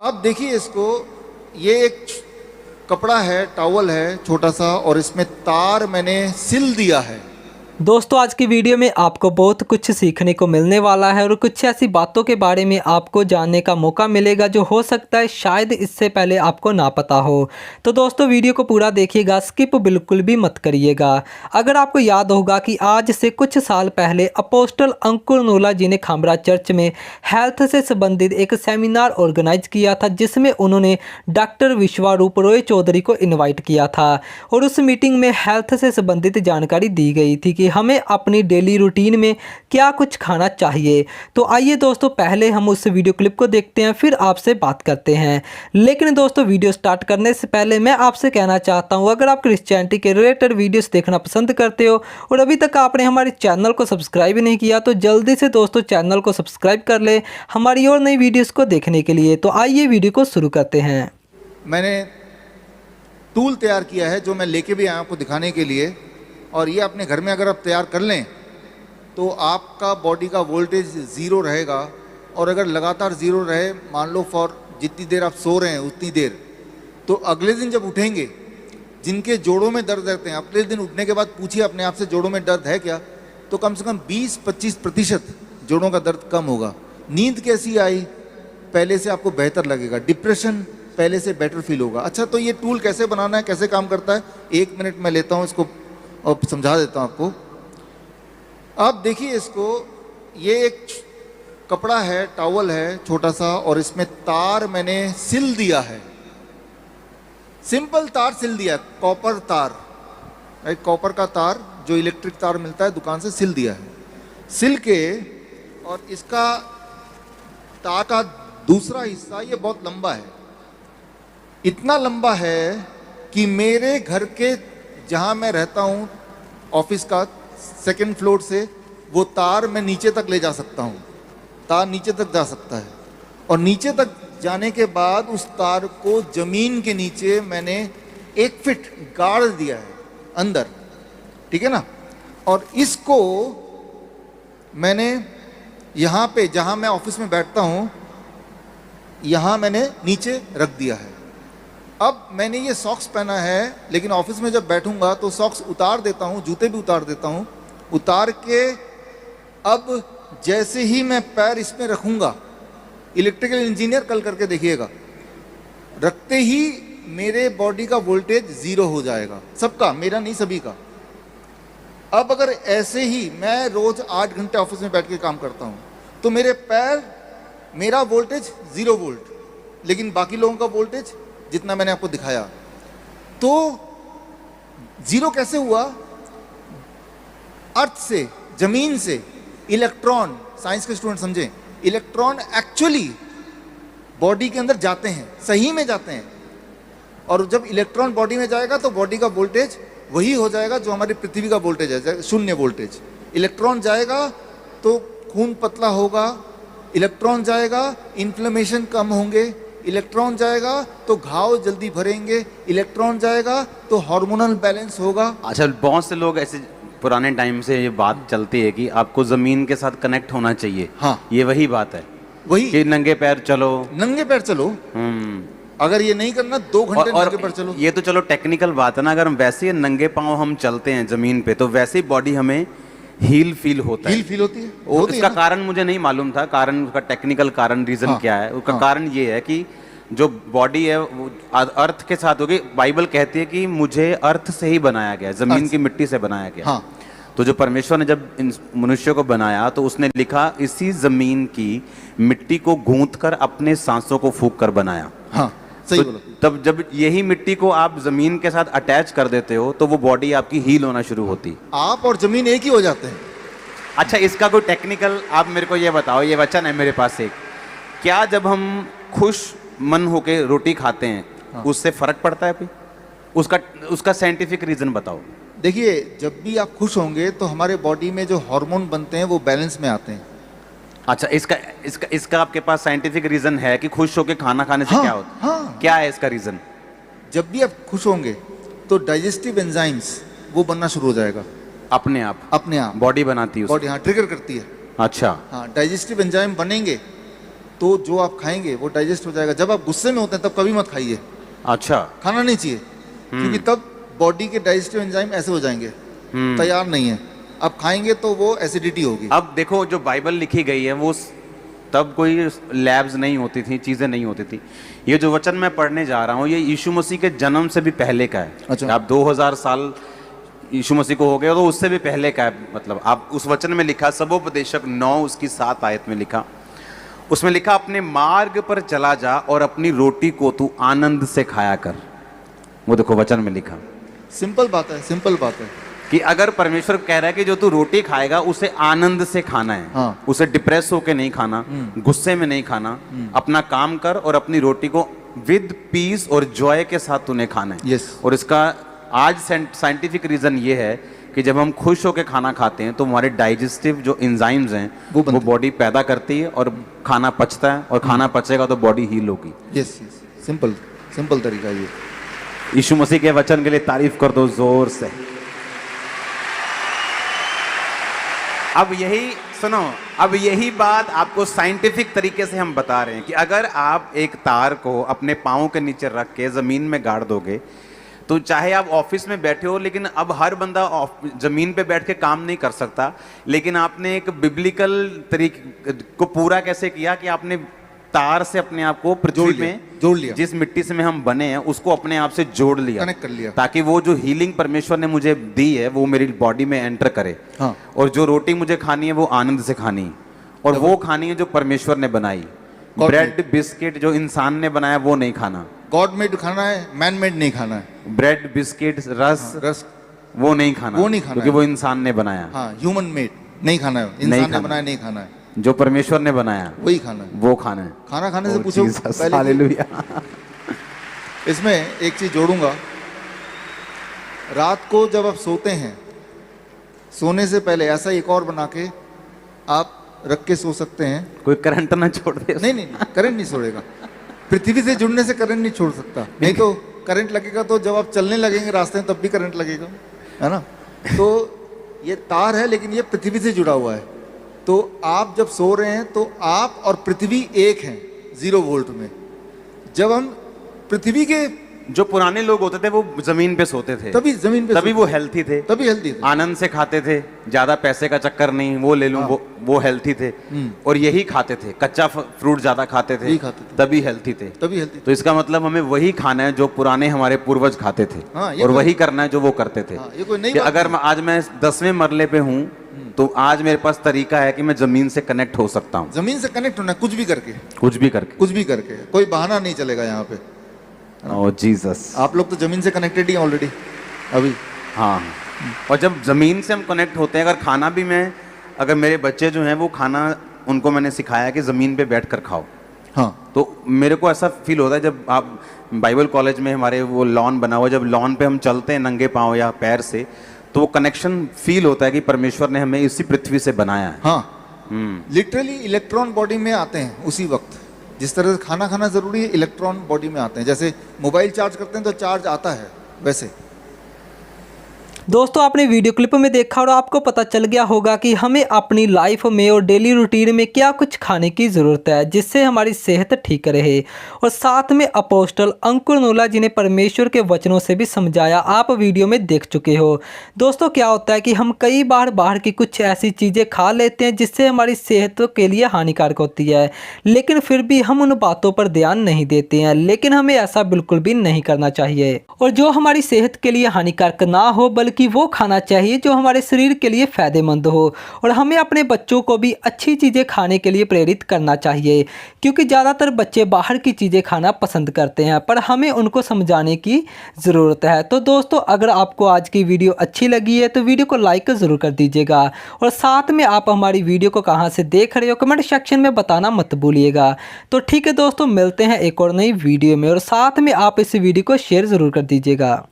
अब देखिए इसको, ये एक कपड़ा है, टॉवल है छोटा सा, और इसमें तार मैंने सिल दिया है। दोस्तों आज की वीडियो में आपको बहुत कुछ सीखने को मिलने वाला है और कुछ ऐसी बातों के बारे में आपको जानने का मौका मिलेगा जो हो सकता है शायद इससे पहले आपको ना पता हो। तो दोस्तों वीडियो को पूरा देखिएगा, स्किप बिल्कुल भी मत करिएगा। अगर आपको याद होगा कि आज से कुछ साल पहले अपोस्टल अंकुर नूला जी ने खामरा चर्च में हेल्थ से संबंधित एक सेमिनार ऑर्गेनाइज किया था, जिसमें उन्होंने डॉक्टर विश्वारूप रॉय चौधरी को इन्वाइट किया था और उस मीटिंग में हेल्थ से संबंधित जानकारी दी गई थी कि हमें अपनी डेली रूटीन में क्या कुछ खाना चाहिए। तो आइए दोस्तों पहले हम उस वीडियो क्लिप को देखते हैं, फिर आपसे बात करते हैं। लेकिन दोस्तों वीडियो स्टार्ट करने से पहले मैं आपसे कहना चाहता हूं, अगर आप क्रिश्चियनिटी के रिलेटेड वीडियोस देखना पसंद करते हो और अभी तक आपने हमारे चैनल को सब्सक्राइब नहीं किया तो जल्दी से दोस्तों चैनल को सब्सक्राइब कर ले हमारी और नई वीडियोस को देखने के लिए। तो आइए वीडियो को शुरू करते हैं। मैंने टूल तैयार किया है जो मैं लेके भी आया आपको दिखाने के लिए, और ये अपने घर में अगर आप तैयार कर लें तो आपका बॉडी का वोल्टेज ज़ीरो रहेगा। और अगर लगातार ज़ीरो रहे, मान लो फॉर जितनी देर आप सो रहे हैं उतनी देर, तो अगले दिन जब उठेंगे, जिनके जोड़ों में दर्द रहते हैं, अगले दिन उठने के बाद पूछिए अपने आप से जोड़ों में दर्द है क्या, तो कम से कम 20-25% जोड़ों का दर्द कम होगा। नींद कैसी आई, पहले से आपको बेहतर लगेगा। डिप्रेशन पहले से बेटर फील होगा। अच्छा, तो ये टूल कैसे बनाना है, कैसे काम करता है, 1 मिनट मैं लेता हूँ इसको और समझा देता हूँ आपको। अब देखिए इसको, ये एक कपड़ा है, टॉवल है छोटा सा, और इसमें तार मैंने सिल दिया है। सिंपल तार सिल दिया, कॉपर तार, राइट, कॉपर का तार जो इलेक्ट्रिक तार मिलता है दुकान से, सिल दिया है। सिल के, और इसका तार का दूसरा हिस्सा ये बहुत लंबा है, इतना लंबा है कि मेरे घर के जहाँ मैं रहता हूँ ऑफिस का 2nd फ्लोर से वो तार मैं नीचे तक ले जा सकता हूँ। तार नीचे तक जा सकता है, और नीचे तक जाने के बाद उस तार को जमीन के नीचे मैंने 1 फीट गाड़ दिया है अंदर, ठीक है ना। और इसको मैंने यहाँ पे, जहाँ मैं ऑफिस में बैठता हूँ, यहाँ मैंने नीचे रख दिया है। अब मैंने ये सॉक्स पहना है, लेकिन ऑफिस में जब बैठूंगा तो सॉक्स उतार देता हूँ, जूते भी उतार देता हूँ। उतार के अब जैसे ही मैं पैर इसमें रखूंगा, इलेक्ट्रिकल इंजीनियर कल करके देखिएगा, रखते ही मेरे बॉडी का वोल्टेज 0 हो जाएगा। सबका, मेरा नहीं, सभी का। अब अगर ऐसे ही मैं रोज 8 घंटे ऑफिस में बैठ के काम करता हूँ तो मेरे पैर, मेरा वोल्टेज 0 वोल्ट, लेकिन बाकी लोगों का वोल्टेज जितना मैंने आपको दिखाया। तो 0 कैसे हुआ? अर्थ से, जमीन से इलेक्ट्रॉन, साइंस के स्टूडेंट समझें, इलेक्ट्रॉन एक्चुअली बॉडी के अंदर जाते हैं, सही में जाते हैं। और जब इलेक्ट्रॉन बॉडी में जाएगा तो बॉडी का वोल्टेज वही हो जाएगा जो हमारी पृथ्वी का वोल्टेज है, 0 वोल्टेज। इलेक्ट्रॉन जाएगा तो खून पतला होगा, इलेक्ट्रॉन जाएगा इन्फ्लेमेशन कम होंगे, इलेक्ट्रॉन जाएगा तो घाव जल्दी भरेंगे, इलेक्ट्रॉन जाएगा तो हार्मोनल बैलेंस होगा। अच्छा, बहुत से लोग ऐसे पुराने टाइम से ये बात चलती है कि आपको जमीन के साथ कनेक्ट होना चाहिए। हाँ, ये वही बात है, वही कि नंगे पैर चलो। नंगे पैर चलो। अगर ये नहीं करना, 2 घंटे नंगे पैर चलो। ये तो चलो टेक्निकल बात है ना, अगर हम वैसे ही नंगे पांव हम चलते हैं जमीन पे तो वैसे ही बॉडी हमें हील फील होता है। हील फील होती है। तो इसका कारण मुझे नहीं मालूम था, कारण उसका टेक्निकल कारण, रीजन हाँ, क्या है उसका? हाँ, कारण ये है कि जो बॉडी है वो अर्थ के साथ होगी। बाइबल कहती है कि मुझे अर्थ से ही बनाया गया, जमीन की मिट्टी से बनाया गया। हाँ। तो जो परमेश्वर ने जब इन मनुष्य को बनाया तो उसने लिखा, इसी जमीन की मिट्टी को गूंथ कर अपने सांसों को फूंक कर बनाया। हाँ, सही बोला। तब जब यही मिट्टी को आप जमीन के साथ अटैच कर देते हो तो वो बॉडी आपकी हील होना शुरू होती। आप और जमीन एक ही हो जाते हैं। अच्छा, इसका कोई टेक्निकल आप मेरे को ये बताओ, ये वचन है मेरे पास एक, क्या जब हम खुश मन होके रोटी खाते हैं, हाँ, उससे फर्क पड़ता है कोई? उसका साइंटिफिक रीजन बताओ। देखिए, जब भी आप खुश होंगे तो हमारे बॉडी में जो हार्मोन बनते हैं वो बैलेंस में आते हैं। अच्छा, इसका आपके पास साइंटिफिक रीजन है कि खुश होके खाना खाने से हाँ, क्या होता है? हाँ। क्या है इसका रीजन? जब भी आप खुश होंगे तो डाइजेस्टिव एंजाइम्स वो बनना शुरू हो जाएगा अपने आप बॉडी बनाती है, बॉडी हाँ ट्रिगर करती है। अच्छा, हाँ, डाइजेस्टिव एंजाइम बनेंगे तो जो आप खाएंगे वो डाइजेस्ट हो जाएगा। जब आप गुस्से में होते हैं तब कभी मत खाइए, अच्छा। खाना नहीं चाहिए, क्योंकि तब बॉडी के डाइजेस्टिव एंजाइम ऐसे हो जाएंगे, तैयार नहीं है। अब खाएंगे तो वो एसिडिटी होगी। अब देखो जो बाइबल लिखी गई है वो तब कोई लैब्स नहीं होती थी, चीज़ें नहीं होती थी। ये जो वचन मैं पढ़ने जा रहा हूँ ये यीशु मसीह के जन्म से भी पहले का है। अच्छा। आप 2000 साल यीशु मसीह को हो गए तो उससे भी पहले का है। मतलब आप उस वचन में लिखा, सबोपदेशक 9 उसकी 7 आयत में लिखा, उसमें लिखा अपने मार्ग पर चला जा और अपनी रोटी को तू आनंद से खाया कर। वो देखो वचन में लिखा। सिंपल बात है, सिंपल बात है कि अगर परमेश्वर कह रहा है कि जो तू रोटी खाएगा उसे आनंद से खाना है। हाँ। उसे डिप्रेस होके नहीं खाना, गुस्से में नहीं खाना, अपना काम कर और अपनी रोटी को विद पीस और जॉय के साथ तूने खाना है। Yes। और इसका आज साइंटिफिक रीजन ये है कि जब हम खुश होकर खाना खाते हैं तो हमारे डाइजेस्टिव जो एंजाइम्स हैं वो बॉडी पैदा करती है और खाना पचता है, और खाना पचेगा तो बॉडी हील होगी। यस, सिंपल सिंपल तरीका ये। यीशु मसीह के वचन के लिए तारीफ कर दो जोर से। अब यही सुनो, अब यही बात आपको साइंटिफिक तरीके से हम बता रहे हैं कि अगर आप एक तार को अपने पाँव के नीचे रख के जमीन में गाड़ दोगे तो चाहे आप ऑफिस में बैठे हो, लेकिन अब हर बंदा जमीन पे बैठ के काम नहीं कर सकता, लेकिन आपने एक बिब्लिकल तरीके को पूरा कैसे किया कि आपने तार से अपने आप को पृथ्वी में जोड़ लिया, जिस मिट्टी से में हम बने हैं उसको अपने आप से जोड़ लिया, कनेक्ट कर लिया, ताकि वो जो हीलिंग परमेश्वर ने मुझे दी है वो मेरी बॉडी में एंटर करे। हाँ। और जो रोटी मुझे खानी है वो आनंद से खानी है, और वो खानी है जो परमेश्वर ने बनाई। ब्रेड बिस्किट जो इंसान ने बनाया वो नहीं खाना। गॉड मेड खाना है, मैन मेड नहीं खाना है। ब्रेड बिस्किट रस रस वो नहीं खाना, वो नहीं खाना क्योंकि है। वो इंसान ने बनाया। हाँ, ह्यूमन मेड नहीं खाना है, इंसान ने बनाया नहीं खाना है, जो परमेश्वर ने बनाया वही खाना है। वो खाना है। खाना खाने से पूछो पहले। हालेलुया। इसमें एक चीज जोड़ूंगा, रात को जब आप सोते हैं, सोने से पहले ऐसा एक और बना के आप रख के सो सकते हैं। कोई करंट ना छोड़ दे। नहीं नहीं, करंट नहीं छोड़ेगा। पृथ्वी से जुड़ने से करंट नहीं छोड़ सकता, नहीं तो करंट लगेगा तो जब आप चलने लगेंगे रास्ते में तब भी करंट लगेगा, है ना। तो ये तार है लेकिन ये पृथ्वी से जुड़ा हुआ है। तो आप जब सो रहे हैं तो आप और पृथ्वी एक हैं 0 वोल्ट में। जब हम पृथ्वी के, जो पुराने लोग होते थे वो जमीन पे सोते थे, तभी जमीन पे तभी वो हेल्थी थे, तभी हेल्दी थे, आनंद से खाते थे, ज्यादा पैसे का चक्कर नहीं, वो ले लूं। हाँ। वो हेल्थी थे, और यही खाते थे, कच्चा फ्रूट ज्यादा खाते थे, यही खाते थे। तभी हेल्थी थे। तभी हेल्दी। तो इसका मतलब हमें वही खाना है जो पुराने हमारे पूर्वज खाते थे, हाँ, ये और कोई- वही करना है जो वो करते थे। हाँ, ये कोई नई कि बात अगर नहीं। आज मैं 10वें मरले पे हूँ तो आज मेरे पास तरीका है कि मैं जमीन से कनेक्ट हो सकता हूँ, जमीन से कनेक्ट होना है, कुछ भी करके, कुछ भी करके। कुछ भी करके, कोई बहाना नहीं चलेगा यहाँ पे। ओह जीसस। आप लोग तो जमीन से कनेक्टेड ही ऑलरेडी अभी। हाँ, और जब जमीन से हम कनेक्ट होते हैं, अगर खाना भी मैं, अगर मेरे बच्चे जो हैं वो खाना, उनको मैंने सिखाया कि ज़मीन पे बैठ कर खाओ, हाँ, तो मेरे को ऐसा फील होता है जब आप बाइबल कॉलेज में हमारे वो लॉन बना हुआ, जब लॉन पे हम चलते हैं नंगे पाँव या पैर से, तो वो कनेक्शन फील होता है कि परमेश्वर ने हमें इसी पृथ्वी से बनाया है। हाँ, लिटरली इलेक्ट्रॉन बॉडी में आते हैं उसी वक्त। जिस तरह से खाना खाना जरूरी है, इलेक्ट्रॉन बॉडी में आते हैं। जैसे मोबाइल चार्ज करते हैं तो चार्ज आता है, वैसे। दोस्तों आपने वीडियो क्लिप में देखा और आपको पता चल गया होगा कि हमें अपनी लाइफ में और डेली रूटीन में क्या कुछ खाने की ज़रूरत है जिससे हमारी सेहत ठीक रहे। और साथ में अपोस्टल अंकुर नोला जी ने परमेश्वर के वचनों से भी समझाया, आप वीडियो में देख चुके हो। दोस्तों क्या होता है कि हम कई बार बाहर की कुछ ऐसी चीज़ें खा लेते हैं जिससे हमारी सेहत के लिए हानिकारक होती है, लेकिन फिर भी हम उन बातों पर ध्यान नहीं देते हैं। लेकिन हमें ऐसा बिल्कुल भी नहीं करना चाहिए, और जो हमारी सेहत के लिए हानिकारक ना हो बल्कि कि वो खाना चाहिए जो हमारे शरीर के लिए फ़ायदेमंद हो। और हमें अपने बच्चों को भी अच्छी चीज़ें खाने के लिए प्रेरित करना चाहिए, क्योंकि ज़्यादातर बच्चे बाहर की चीज़ें खाना पसंद करते हैं, पर हमें उनको समझाने की ज़रूरत है। तो दोस्तों अगर आपको आज की वीडियो अच्छी लगी है तो वीडियो को लाइक ज़रूर कर दीजिएगा, और साथ में आप हमारी वीडियो को कहाँ से देख रहे हो कमेंट सेक्शन में बताना मत भूलिएगा। तो ठीक है दोस्तों, मिलते हैं एक और नई वीडियो में, और साथ में आप इस वीडियो को शेयर ज़रूर कर दीजिएगा।